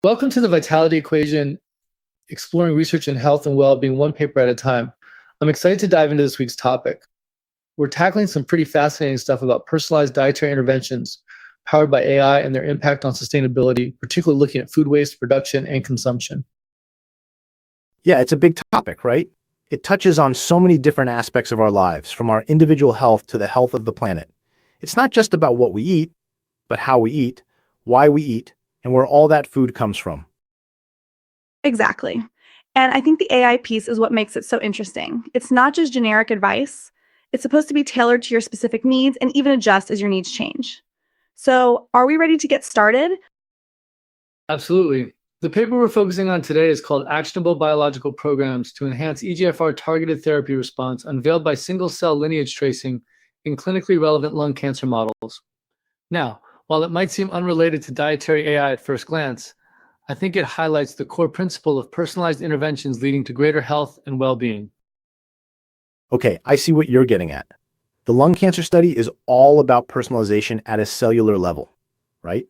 Welcome to the Vitality Equation, exploring research in health and well-being one paper at a time. I'm excited to dive into this week's topic. We're tackling some pretty fascinating stuff about personalized dietary interventions powered by AI and their impact on sustainability, particularly looking at food waste, production, and consumption. Yeah, it's a big topic, right? It touches on so many different aspects of our lives, from our individual health to the health of the planet. It's not just about what we eat, but how we eat, why we eat, and where all that food comes from. Exactly. And I think the AI piece is what makes it so interesting. It's not just generic advice. It's supposed to be tailored to your specific needs and even adjust as your needs change. So, are we ready to get started? Absolutely. The paper we're focusing on today is called Actionable Biological Programs to Enhance EGFR-targeted Therapy Response, unveiled by single-cell lineage tracing in clinically relevant lung cancer models. Now, while it might seem unrelated to dietary AI at first glance, I think it highlights the core principle of personalized interventions leading to greater health and well-being. Okay, I see what you're getting at. The lung cancer study is all about personalization at a cellular level, right?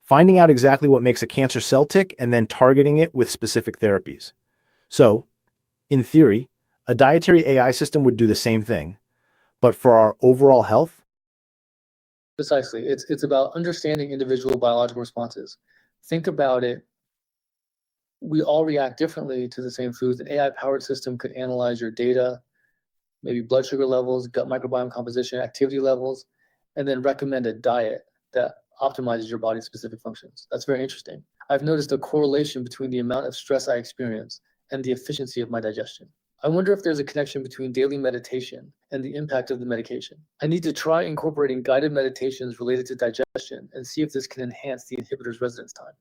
Finding out exactly what makes a cancer cell tick and then targeting it with specific therapies. So, in theory, a dietary AI system would do the same thing, but for our overall health. Precisely. It's about understanding individual biological responses. Think about it. We all react differently to the same foods. An AI-powered system could analyze your data, maybe blood sugar levels, gut microbiome composition, activity levels, and then recommend a diet that optimizes your body's specific functions. That's very interesting. I've noticed a correlation between the amount of stress I experience and the efficiency of my digestion. I wonder if there's a connection between daily meditation and the impact of the medication. I need to try incorporating guided meditations related to digestion and see if this can enhance the inhibitor's residence time.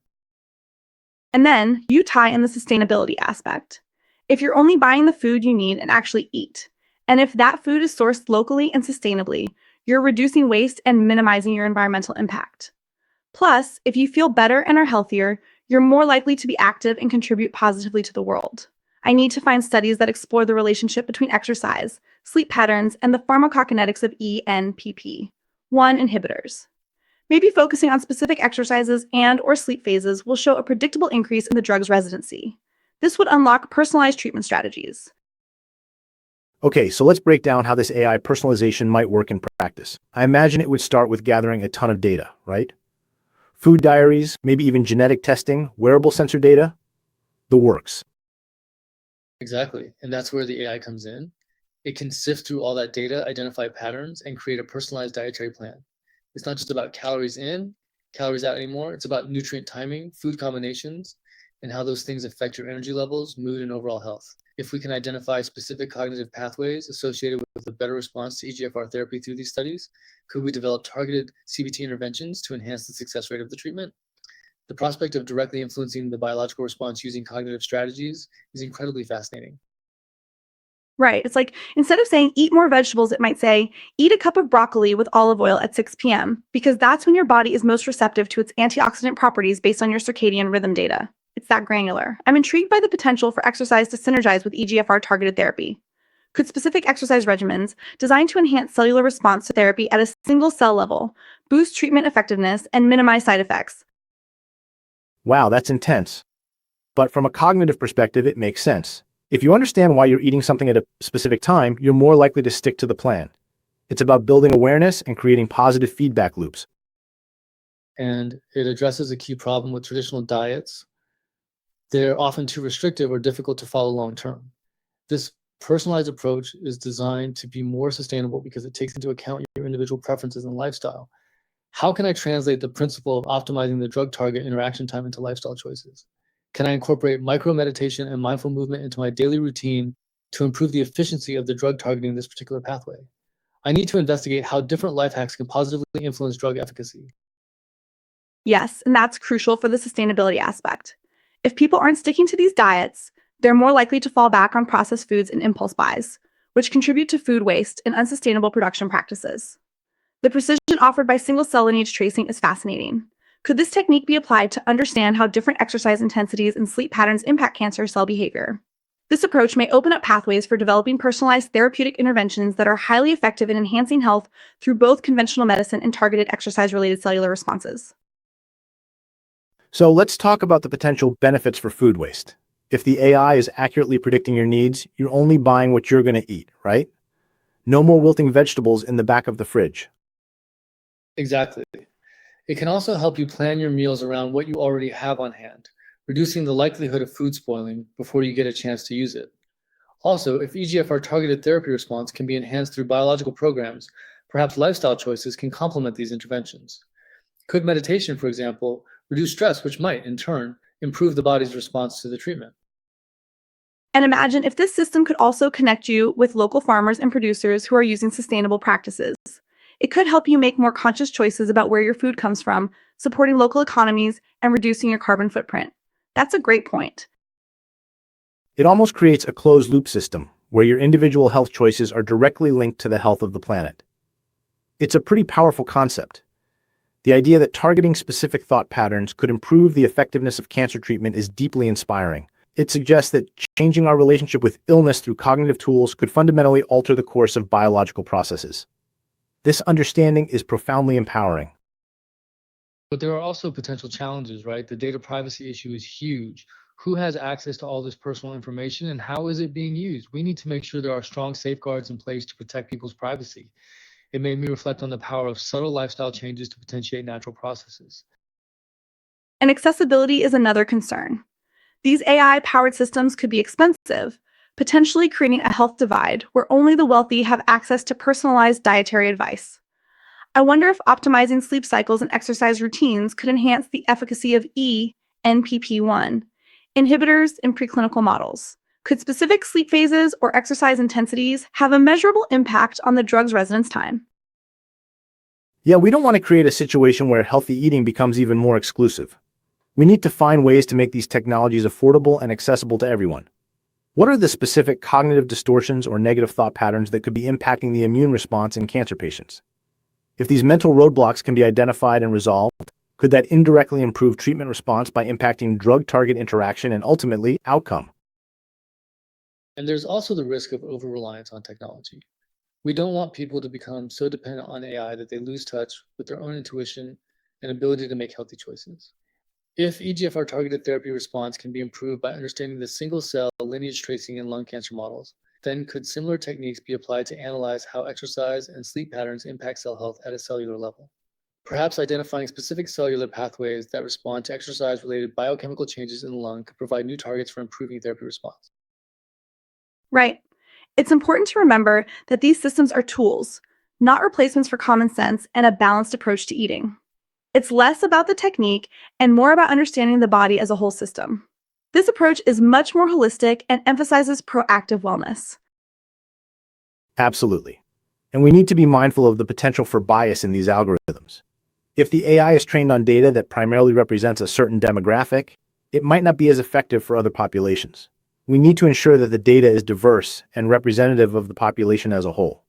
And then you tie in the sustainability aspect. If you're only buying the food you need and actually eat, and if that food is sourced locally and sustainably, you're reducing waste and minimizing your environmental impact. Plus, if you feel better and are healthier, you're more likely to be active and contribute positively to the world. I need to find studies that explore the relationship between exercise, sleep patterns, and the pharmacokinetics of ENPP1 inhibitors. Maybe focusing on specific exercises and/or sleep phases will show a predictable increase in the drug's residency. This would unlock personalized treatment strategies. Okay, so let's break down how this AI personalization might work in practice. I imagine it would start with gathering a ton of data, right? Food diaries, maybe even genetic testing, wearable sensor data, the works. Exactly. And that's where the AI comes in. It can sift through all that data, identify patterns, and create a personalized dietary plan. It's not just about calories in, calories out anymore. It's about nutrient timing, food combinations, and how those things affect your energy levels, mood, and overall health. If we can identify specific cognitive pathways associated with a better response to EGFR therapy through these studies, could we develop targeted CBT interventions to enhance the success rate of the treatment? The prospect of directly influencing the biological response using cognitive strategies is incredibly fascinating. Right. It's like instead of saying eat more vegetables, it might say eat a cup of broccoli with olive oil at 6 p.m. because that's when your body is most receptive to its antioxidant properties based on your circadian rhythm data. It's that granular. I'm intrigued by the potential for exercise to synergize with EGFR-targeted therapy. Could specific exercise regimens designed to enhance cellular response to therapy at a single cell level boost treatment effectiveness and minimize side effects? Wow, that's intense. But from a cognitive perspective, it makes sense. If you understand why you're eating something at a specific time, you're more likely to stick to the plan. It's about building awareness and creating positive feedback loops. And it addresses a key problem with traditional diets. They're often too restrictive or difficult to follow long term. This personalized approach is designed to be more sustainable because it takes into account your individual preferences and lifestyle. How can I translate the principle of optimizing the drug target interaction time into lifestyle choices? Can I incorporate micro meditation and mindful movement into my daily routine to improve the efficiency of the drug targeting this particular pathway? I need to investigate how different life hacks can positively influence drug efficacy. Yes, and that's crucial for the sustainability aspect. If people aren't sticking to these diets, they're more likely to fall back on processed foods and impulse buys, which contribute to food waste and unsustainable production practices. The precision offered by single-cell lineage tracing is fascinating. Could this technique be applied to understand how different exercise intensities and sleep patterns impact cancer cell behavior? This approach may open up pathways for developing personalized therapeutic interventions that are highly effective in enhancing health through both conventional medicine and targeted exercise-related cellular responses. So let's talk about the potential benefits for food waste. If the AI is accurately predicting your needs, you're only buying what you're going to eat, right? No more wilting vegetables in the back of the fridge. Exactly. It can also help you plan your meals around what you already have on hand, reducing the likelihood of food spoiling before you get a chance to use it. Also, if EGFR-targeted therapy response can be enhanced through biological programs, perhaps lifestyle choices can complement these interventions. Could meditation, for example, reduce stress, which might, in turn, improve the body's response to the treatment? And imagine if this system could also connect you with local farmers and producers who are using sustainable practices. It could help you make more conscious choices about where your food comes from, supporting local economies and reducing your carbon footprint. That's a great point. It almost creates a closed-loop system where your individual health choices are directly linked to the health of the planet. It's a pretty powerful concept. The idea that targeting specific thought patterns could improve the effectiveness of cancer treatment is deeply inspiring. It suggests that changing our relationship with illness through cognitive tools could fundamentally alter the course of biological processes. This understanding is profoundly empowering. But there are also potential challenges, right? The data privacy issue is huge. Who has access to all this personal information and how is it being used? We need to make sure there are strong safeguards in place to protect people's privacy. It made me reflect on the power of subtle lifestyle changes to potentiate natural processes. And accessibility is another concern. These AI-powered systems could be expensive, potentially creating a health divide where only the wealthy have access to personalized dietary advice. I wonder if optimizing sleep cycles and exercise routines could enhance the efficacy of NPP1 inhibitors in preclinical models. Could specific sleep phases or exercise intensities have a measurable impact on the drug's residence time? Yeah, we don't want to create a situation where healthy eating becomes even more exclusive. We need to find ways to make these technologies affordable and accessible to everyone. What are the specific cognitive distortions or negative thought patterns that could be impacting the immune response in cancer patients? If these mental roadblocks can be identified and resolved, could that indirectly improve treatment response by impacting drug-target interaction and ultimately outcome? And there's also the risk of over-reliance on technology. We don't want people to become so dependent on AI that they lose touch with their own intuition and ability to make healthy choices. If EGFR targeted therapy response can be improved by understanding the single cell lineage tracing in lung cancer models, then could similar techniques be applied to analyze how exercise and sleep patterns impact cell health at a cellular level? Perhaps identifying specific cellular pathways that respond to exercise-related biochemical changes in the lung could provide new targets for improving therapy response. Right. It's important to remember that these systems are tools, not replacements for common sense and a balanced approach to eating. It's less about the technique and more about understanding the body as a whole system. This approach is much more holistic and emphasizes proactive wellness. Absolutely. And we need to be mindful of the potential for bias in these algorithms. If the AI is trained on data that primarily represents a certain demographic, it might not be as effective for other populations. We need to ensure that the data is diverse and representative of the population as a whole.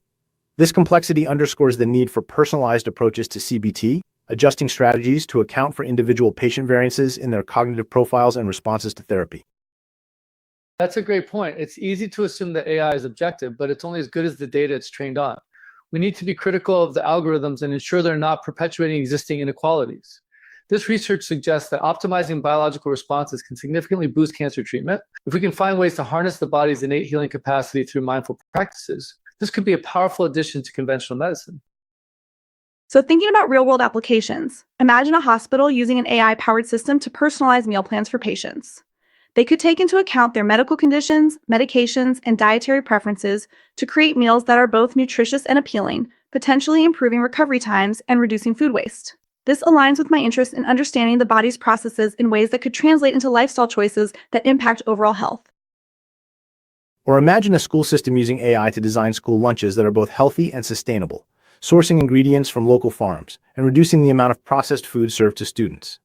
This complexity underscores the need for personalized approaches to CBT, adjusting strategies to account for individual patient variances in their cognitive profiles and responses to therapy. That's a great point. It's easy to assume that AI is objective, but it's only as good as the data it's trained on. We need to be critical of the algorithms and ensure they're not perpetuating existing inequalities. This research suggests that optimizing biological responses can significantly boost cancer treatment. If we can find ways to harness the body's innate healing capacity through mindful practices, this could be a powerful addition to conventional medicine. So thinking about real-world applications, imagine a hospital using an AI-powered system to personalize meal plans for patients. They could take into account their medical conditions, medications, and dietary preferences to create meals that are both nutritious and appealing, potentially improving recovery times and reducing food waste. This aligns with my interest in understanding the body's processes in ways that could translate into lifestyle choices that impact overall health. Or imagine a school system using AI to design school lunches that are both healthy and sustainable, sourcing ingredients from local farms and reducing the amount of processed food served to students.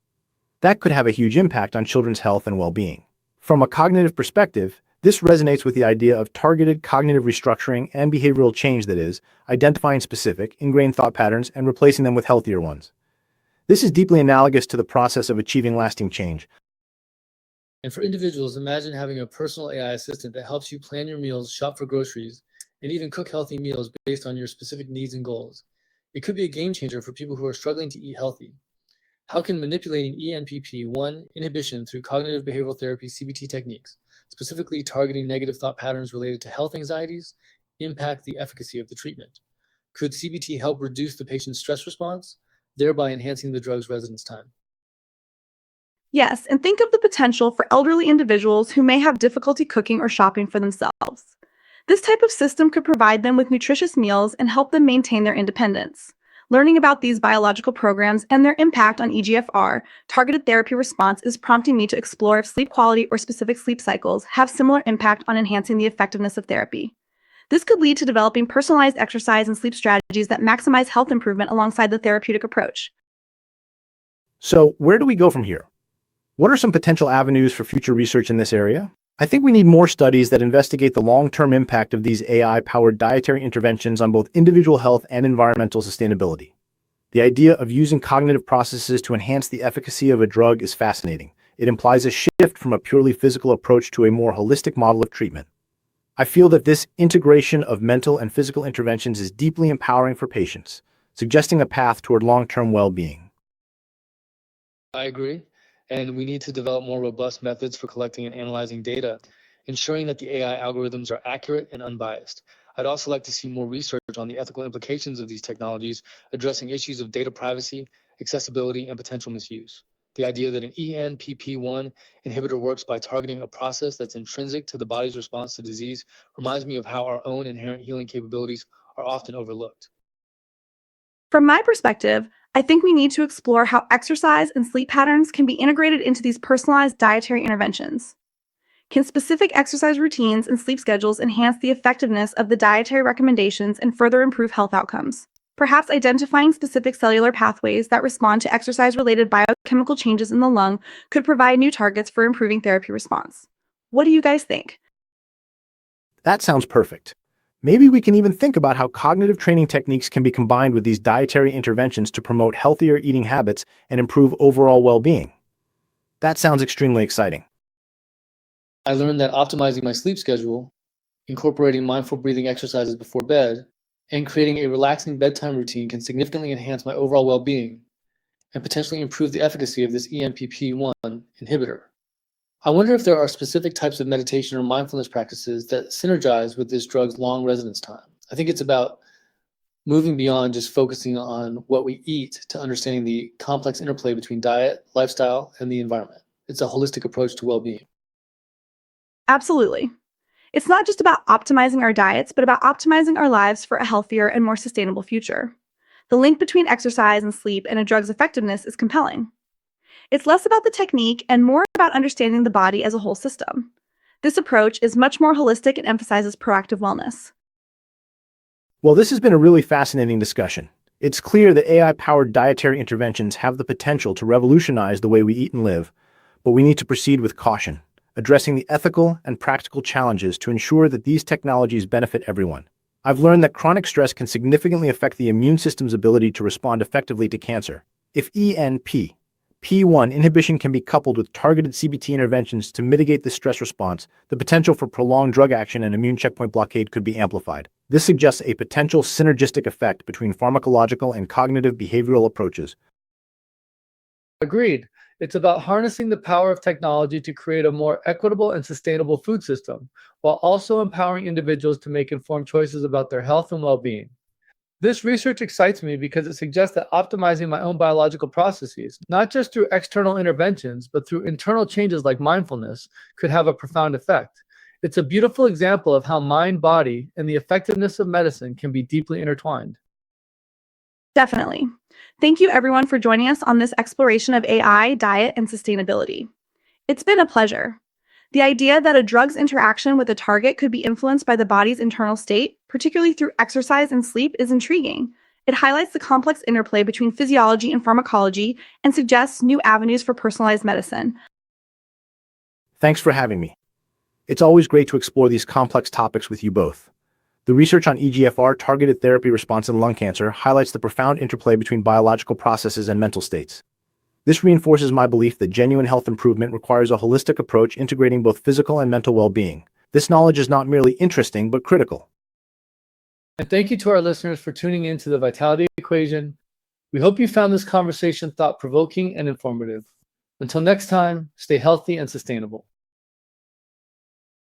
That could have a huge impact on children's health and well-being. From a cognitive perspective, this resonates with the idea of targeted cognitive restructuring and behavioral change, that is, identifying specific, ingrained thought patterns and replacing them with healthier ones. This is deeply analogous to the process of achieving lasting change. And for individuals, imagine having a personal AI assistant that helps you plan your meals, shop for groceries, and even cook healthy meals based on your specific needs and goals. It could be a game changer for people who are struggling to eat healthy. How can manipulating ENPP1 inhibition through cognitive behavioral therapy CBT techniques, specifically targeting negative thought patterns related to health anxieties, impact the efficacy of the treatment? Could CBT help reduce the patient's stress response, thereby enhancing the drug's residence time? Yes, and think of the potential for elderly individuals who may have difficulty cooking or shopping for themselves. This type of system could provide them with nutritious meals and help them maintain their independence. Learning about these biological programs and their impact on EGFR targeted therapy response is prompting me to explore if sleep quality or specific sleep cycles have similar impact on enhancing the effectiveness of therapy. This could lead to developing personalized exercise and sleep strategies that maximize health improvement alongside the therapeutic approach. So, where do we go from here? What are some potential avenues for future research in this area? I think we need more studies that investigate the long-term impact of these AI-powered dietary interventions on both individual health and environmental sustainability. The idea of using cognitive processes to enhance the efficacy of a drug is fascinating. It implies a shift from a purely physical approach to a more holistic model of treatment. I feel that this integration of mental and physical interventions is deeply empowering for patients, suggesting a path toward long-term well-being. I agree. And we need to develop more robust methods for collecting and analyzing data, ensuring that the AI algorithms are accurate and unbiased. I'd also like to see more research on the ethical implications of these technologies, addressing issues of data privacy, accessibility, and potential misuse. The idea that an ENPP1 inhibitor works by targeting a process that's intrinsic to the body's response to disease reminds me of how our own inherent healing capabilities are often overlooked. From my perspective, I think we need to explore how exercise and sleep patterns can be integrated into these personalized dietary interventions. Can specific exercise routines and sleep schedules enhance the effectiveness of the dietary recommendations and further improve health outcomes? Perhaps identifying specific cellular pathways that respond to exercise-related biochemical changes in the lung could provide new targets for improving therapy response. What do you guys think? That sounds perfect. Maybe we can even think about how cognitive training techniques can be combined with these dietary interventions to promote healthier eating habits and improve overall well-being. That sounds extremely exciting. I learned that optimizing my sleep schedule, incorporating mindful breathing exercises before bed, and creating a relaxing bedtime routine can significantly enhance my overall well-being and potentially improve the efficacy of this ENPP1 inhibitor. I wonder if there are specific types of meditation or mindfulness practices that synergize with this drug's long residence time. I think it's about moving beyond just focusing on what we eat to understanding the complex interplay between diet, lifestyle, and the environment. It's a holistic approach to well-being. Absolutely. It's not just about optimizing our diets, but about optimizing our lives for a healthier and more sustainable future. The link between exercise and sleep and a drug's effectiveness is compelling. It's less about the technique and more about understanding the body as a whole system. This approach is much more holistic and emphasizes proactive wellness. Well, this has been a really fascinating discussion. It's clear that AI-powered dietary interventions have the potential to revolutionize the way we eat and live, but we need to proceed with caution, addressing the ethical and practical challenges to ensure that these technologies benefit everyone. I've learned that chronic stress can significantly affect the immune system's ability to respond effectively to cancer. If ENPP1 inhibition can be coupled with targeted CBT interventions to mitigate the stress response, the potential for prolonged drug action and immune checkpoint blockade could be amplified. This suggests a potential synergistic effect between pharmacological and cognitive behavioral approaches. Agreed. It's about harnessing the power of technology to create a more equitable and sustainable food system, while also empowering individuals to make informed choices about their health and well-being. This research excites me because it suggests that optimizing my own biological processes, not just through external interventions, but through internal changes like mindfulness, could have a profound effect. It's a beautiful example of how mind, body, and the effectiveness of medicine can be deeply intertwined. Definitely. Thank you everyone for joining us on this exploration of AI, diet, and sustainability. It's been a pleasure. The idea that a drug's interaction with a target could be influenced by the body's internal state, particularly through exercise and sleep, is intriguing. It highlights the complex interplay between physiology and pharmacology and suggests new avenues for personalized medicine. Thanks for having me. It's always great to explore these complex topics with you both. The research on EGFR-targeted therapy response in lung cancer highlights the profound interplay between biological processes and mental states. This reinforces my belief that genuine health improvement requires a holistic approach integrating both physical and mental well-being. This knowledge is not merely interesting, but critical. And thank you to our listeners for tuning in to the Vitality Equation. We hope you found this conversation thought-provoking and informative. Until next time, stay healthy and sustainable.